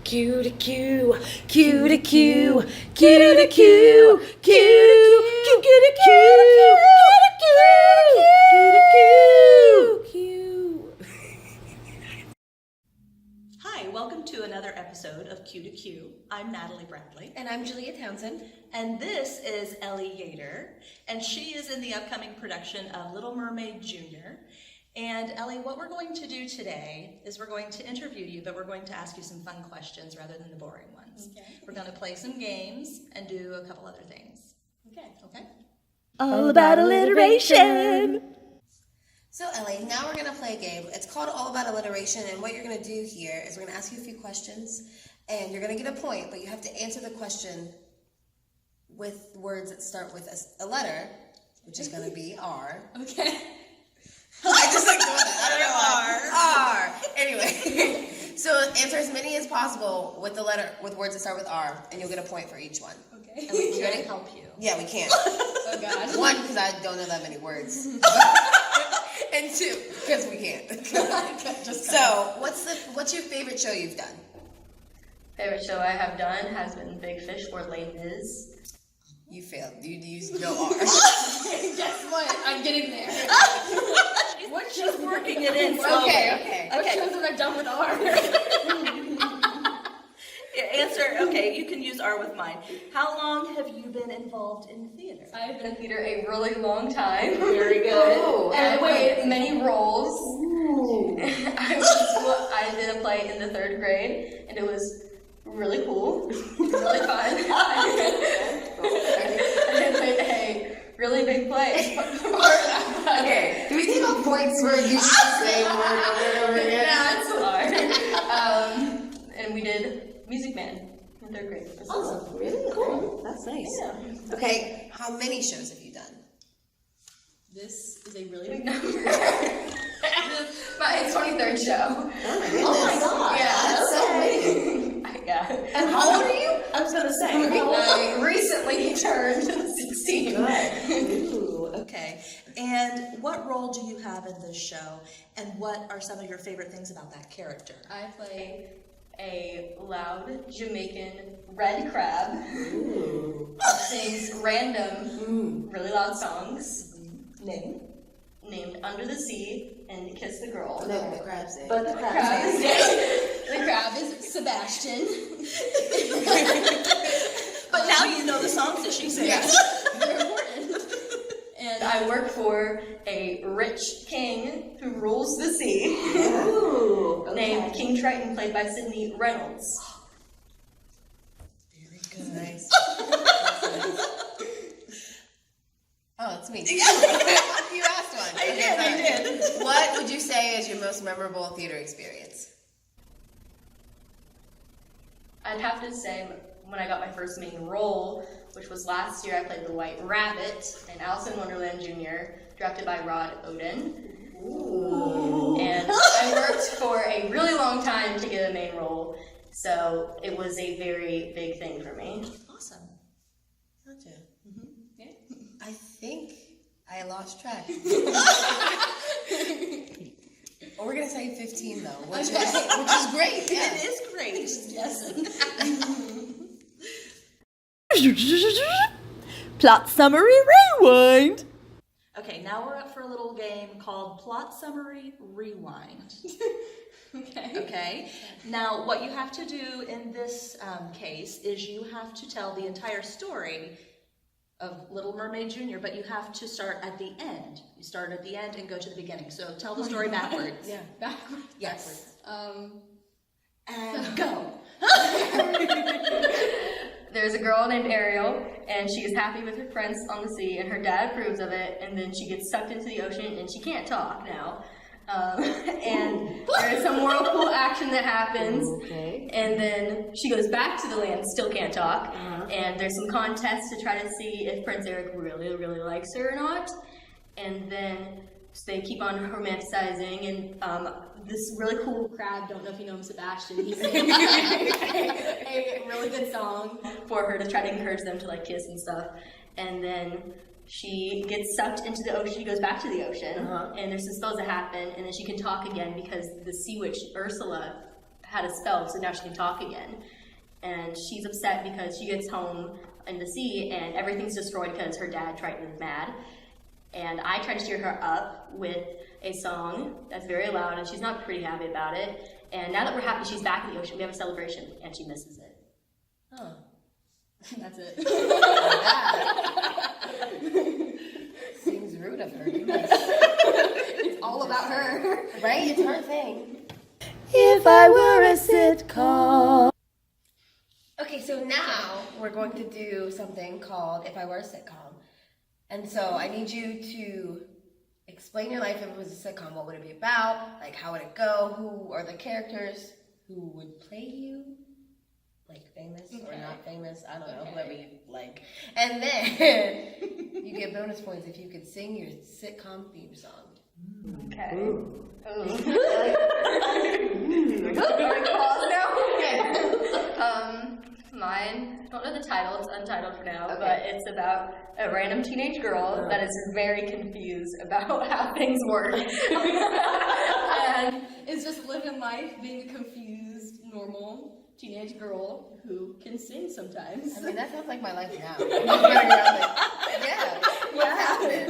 Q to Q, Q to Q, Q to Q, Q to Q, Q to Q, Q. Hi, welcome to another episode of Q to Q. I'm Natalie Bradley. And I'm Julia Townsend. And this is Ellie Yeater. And she is in the upcoming production of Little Mermaid Jr. And Ellie, what we're going to do today is we're going to interview you, but we're going to ask you some fun questions rather than the boring ones. Okay. We're going to play some games and do a couple other things. Okay? All about alliteration. So Ellie, now we're going to play a game. It's called All About Alliteration, and what you're going to do here is we're going to ask you a few questions, and you're going to get a point, but you have to answer the question with words that start with a letter, which is going to be R. Okay. I just like doing that. I don't know why. R. Anyway, so answer as many as possible with words that start with R, and you'll get a point for each one. Okay. And we ready? Help you. Yeah, we can. Oh gosh. One, because I don't know that many words. And two, because we can't. So, what's your favorite show you've done? Favorite show I have done has been Big Fish for Les Mis. You failed. You used no R. Guess what? I'm getting there. She's working it in slowly. Okay. What shows have I done with R? Answer, okay, you can use R with mine. How long have you been involved in theater? I've been in theater a really long time. Very good. Oh, And I played many roles. Ooh. I did a play in the 3rd grade, and it was really cool, really fun. I played a really big play. Okay. Do we take off points for you say word over again? That's hard. And we did Music Man in 3rd grade. Awesome. Really cool. That's nice. Yeah. Okay. How many shows have you done? This is a really big number. My 23rd show. Oh my god. Yeah. That's so many. Yeah. And how old are you? I was going to say. I recently turned 16. Ooh, okay. And what role do you have in this show? And what are some of your favorite things about that character? I play a loud Jamaican red crab who sings random, really loud songs named Under the Sea and Kiss the Girl. No, the crab's name. But the The crab is Sebastian. But now you know the songs that she sings. Yes, they're important. And I work for a rich king who rules the sea. Ooh, okay. Named King Triton, played by Sydney Reynolds. Very good. Nice. Oh, it's me. You asked one. I did. What would you say is your most memorable theater experience? I'd have to say when I got my first main role, which was last year, I played the White Rabbit in Alice in Wonderland Jr., directed by Rod Oden. Ooh. And I worked for a really long time to get a main role, so it was a very big thing for me. Awesome. Gotcha. Yeah. I think I lost track. Well, we're gonna say 15 though, which is great. Yeah. It is great. Yes. Plot summary rewind. Okay, now we're up for a little game called Plot Summary Rewind. Okay. Now, what you have to do in this case is you have to tell the entire story of Little Mermaid Jr., but you have to start at the end. You start at the end and go to the beginning. So tell the story backwards. Yeah, backwards. Yes. Backwards. And go. There's a girl named Ariel, and she is happy with her friends on the sea, and her dad approves of it, and then she gets sucked into the ocean, and she can't talk now. And there's some moral cool action that happens, and then she goes back to the land, still can't talk, and there's some contests to try to see if Prince Eric really, really likes her or not, and then they keep on romanticizing, and this really cool crab, don't know if you know him, Sebastian, he sings a really good song for her to try to encourage them to like kiss and stuff, and then she gets sucked into the ocean. She goes back to the ocean, and there's some spells that happen, and then she can talk again because the sea witch Ursula had a spell, so now she can talk again. And she's upset because she gets home in the sea and everything's destroyed because her dad Triton is mad. And I try to cheer her up with a song that's very loud, and she's not pretty happy about it. And now that we're happy she's back in the ocean, we have a celebration, and she misses it. Huh. That's it. Seems rude of her. It's all about her. Right? It's her thing. If I were a sitcom. Okay, so now we're going to do something called If I Were a Sitcom. And so I need you to explain your life if it was a sitcom. What would it be about? Like, how would it go? Who are the characters? Who would play you? Like, famous or not famous? I don't know, whoever you like. And then you get bonus points if you could sing your sitcom theme song. Okay. Ooh. Mine, I don't know the title, it's untitled for now, but it's about a random teenage girl that is very confused about how things work. And is just living life being a confused, normal teenage girl who can sing sometimes. I mean, that sounds like my life now. I'm just running around like, yeah, what's happening?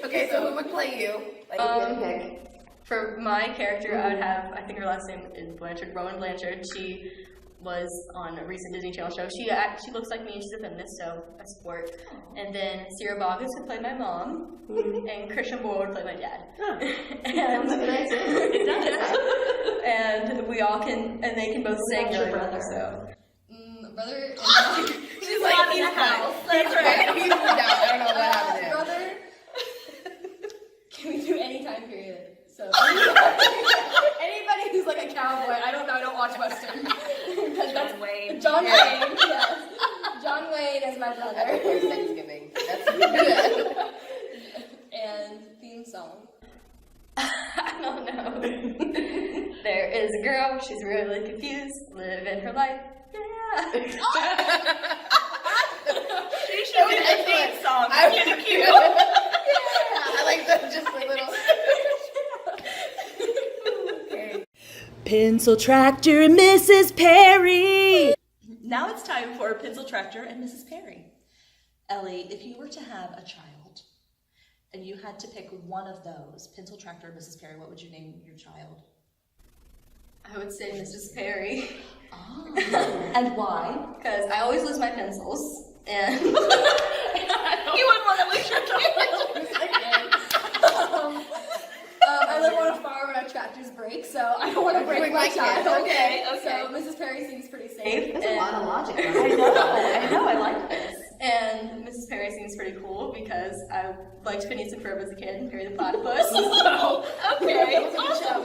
Okay, so who would play you? Like, you get a pick. For my character, I would have, I think her last name is Blanchard, Rowan Blanchard. She was on a recent Disney Channel show. She looks like me and she's a feminist, so I support. And then Sierra Boggess would play my mom, and Christian Boyle would play my dad. And it does. And we all can, and they can both sing really well. So, brother, She's like, he's out. That's right. He's out. I don't know what happened there. brother. Can we do any time period? So anybody who's like a cowboy, I don't know, I don't watch Western. John Wayne. John Wayne, yes. John Wayne is my brother. Happy Thanksgiving. That's good. And theme song. I don't know. There is a girl, she's really confused, living her life. Yeah. She should be a theme song. I'm cute. I like that, just a little. Okay. Pencil Tractor and Mrs. Perry. Now it's time for Pencil Tractor and Mrs. Perry. Ellie, if you were to have a child and you had to pick one of those, Pencil Tractor or Mrs. Perry, what would you name your child? I would say Mrs. Perry. Oh. And why? Because I always lose my pencils. And You wouldn't want to lose your child. I live on a farm and our tractors break, so I don't want to break my child. Okay. So Mrs. Perry seems pretty safe. That's a lot of logic. I know, I like this. And Mrs. Perry seems pretty cool because I liked Phineas and Ferb as a kid and Perry the Platypus. So, Okay, that was a good show.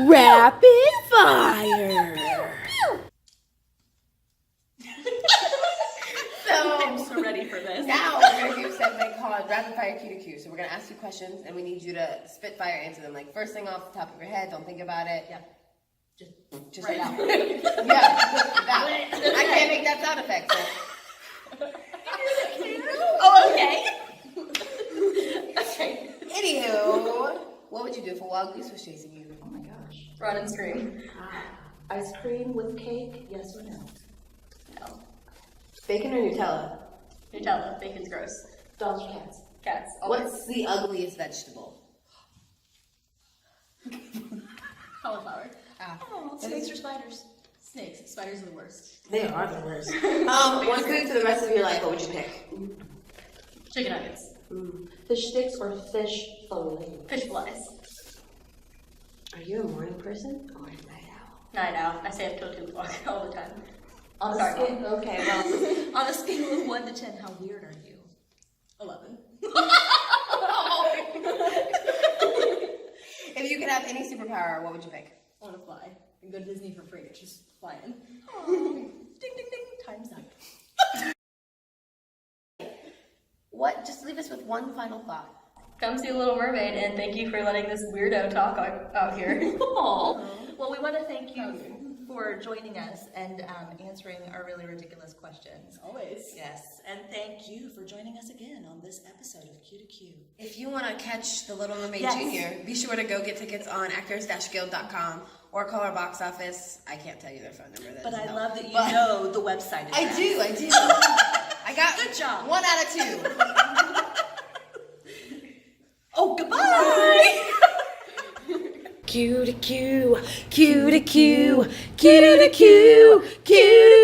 Rapid fire. I'm so ready for this. Now we're going to do something called Rapid Fire Q to Q. So we're going to ask you questions, and we need you to spit fire answer them. Like, first thing off the top of your head, don't think about it. Yeah. Just Right. that. That. I can't make that sound effect. So. Oh, okay. Okay. Anywho, what would you do if a wild goose was chasing you? Oh my gosh. Run and scream. Ice cream with cake, yes or no? No. Bacon or Nutella? Nutella. Bacon's gross. Dogs or cats? Cats. What's the ugliest vegetable? Cauliflower. Oh, snakes or spiders? Snakes. Spiders are the worst. They are the worst. One food for the rest of your life, what would you pick? Chicken nuggets. Fish sticks or fish fillet? Fish flies. Are you a morning person or a night owl? Night owl. I stay up till 2 o'clock all the time. On a Sorry, scale, okay, well, on a scale of 1 to 10, how weird are you? 11. If you could have any superpower, what would you pick? I want to fly. And go to Disney for free. It's just flying. Ding, ding, ding, time's up. What? Just leave us with one final thought. Come see Little Mermaid, and thank you for letting this weirdo talk out here. Well, we want to thank you for joining us and answering our really ridiculous questions. Always. Yes, and thank you for joining us again on this episode of Q to Q. If you want to catch The Little Mermaid Yes. Junior, be sure to go get tickets on actors-guild.com or call our box office. I can't tell you their phone number. But I love that you know the website address. I do. I got Good job. 1 out of 2. Oh, goodbye! Q to Q, Q to Q, Q to Q, Q to